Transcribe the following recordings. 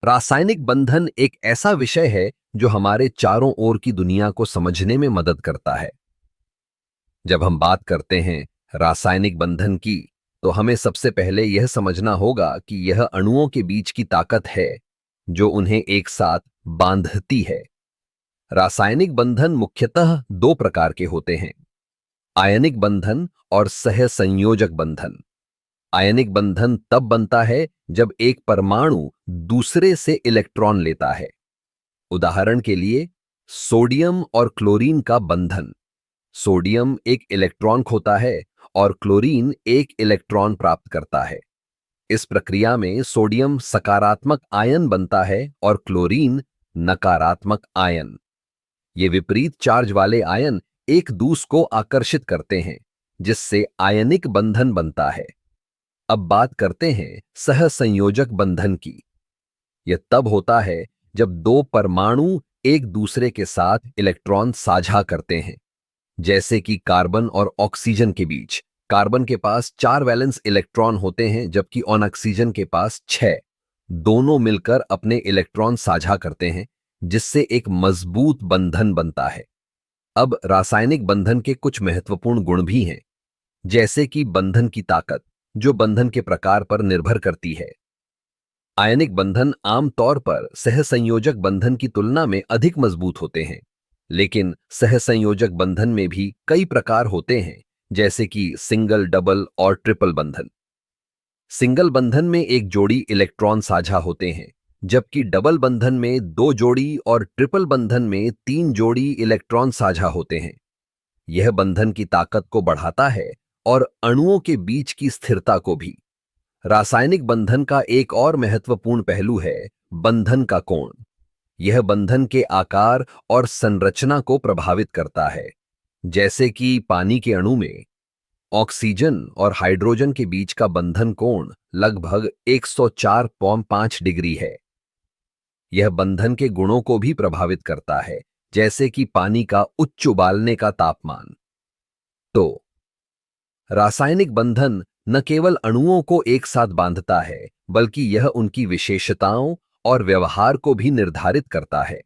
रासायनिक बंधन एक ऐसा विषय है जो हमारे चारों ओर की दुनिया को समझने में मदद करता है। जब हम बात करते हैं रासायनिक बंधन की, तो हमें सबसे पहले यह समझना होगा कि यह अणुओं के बीच की ताकत है जो उन्हें एक साथ बांधती है। रासायनिक बंधन मुख्यतः दो प्रकार के होते हैं: आयनिक बंधन और सहसंयोजक बंधन। आयनिक बंधन तब बनता है जब एक परमाणु दूसरे से इलेक्ट्रॉन लेता है। उदाहरण के लिए, सोडियम और क्लोरीन का बंधन। सोडियम एक इलेक्ट्रॉन खोता है और क्लोरीन एक इलेक्ट्रॉन प्राप्त करता है। इस प्रक्रिया में सोडियम सकारात्मक आयन बनता है और क्लोरीन नकारात्मक आयन। ये विपरीत चार्ज वाले आयन एक दूसरे को आकर्षित करते हैं, जिससे आयनिक बंधन बनता है। अब बात करते हैं सहसंयोजक बंधन की। यह तब होता है जब दो परमाणु एक दूसरे के साथ इलेक्ट्रॉन साझा करते हैं, जैसे कि कार्बन और ऑक्सीजन के बीच। कार्बन के पास 4 वैलेंस इलेक्ट्रॉन होते हैं, जबकि ऑक्सीजन के पास 6। दोनों मिलकर अपने इलेक्ट्रॉन साझा करते हैं, जिससे एक मजबूत बंधन बनता है। अब रासायनिक बंधन के कुछ महत्वपूर्ण गुण भी हैं, जैसे कि बंधन की ताकत, जो बंधन के प्रकार पर निर्भर करती है। आयनिक बंधन आमतौर पर सहसंयोजक बंधन की तुलना में अधिक मजबूत होते हैं, लेकिन सहसंयोजक बंधन में भी कई प्रकार होते हैं, जैसे कि सिंगल, डबल और ट्रिपल बंधन। सिंगल बंधन में एक जोड़ी इलेक्ट्रॉन साझा होते हैं, जबकि डबल बंधन में 2 जोड़ी और ट्रिपल बंधन में 3 जोड़ी इलेक्ट्रॉन साझा होते हैं। यह बंधन की ताकत को बढ़ाता है और अणुओं के बीच की स्थिरता को भी। रासायनिक बंधन का एक और महत्वपूर्ण पहलू है बंधन का कोण। यह बंधन के आकार और संरचना को प्रभावित करता है। जैसे कि पानी के अणु में ऑक्सीजन और हाइड्रोजन के बीच का बंधन कोण लगभग 104.5 डिग्री है। यह बंधन के गुणों को भी प्रभावित करता है, जैसे कि पानी का उच्च उबालने का तापमान। तो रासायनिक बंधन न केवल अणुओं को एक साथ बांधता है, बल्कि यह उनकी विशेषताओं और व्यवहार को भी निर्धारित करता है।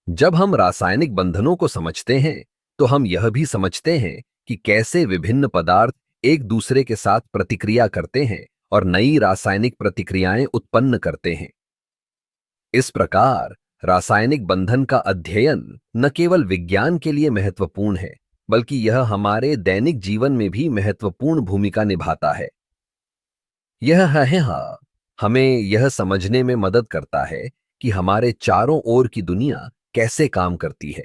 जब हम रासायनिक बंधनों को समझते हैं, तो हम यह भी समझते हैं कि कैसे विभिन्न पदार्थ एक दूसरे के साथ प्रतिक्रिया करते हैं और नई रासायनिक प्रतिक्रियाएं उत्पन्न करते हैं। इस प्रकार रासायनिक बंधन का अध्ययन न केवल विज्ञान के लिए महत्वपूर्ण है, बल्कि यह हमारे दैनिक जीवन में भी महत्वपूर्ण भूमिका निभाता है। यह है हाँ, हमें यह समझने में मदद करता है कि हमारे चारों ओर की दुनिया कैसे काम करती है।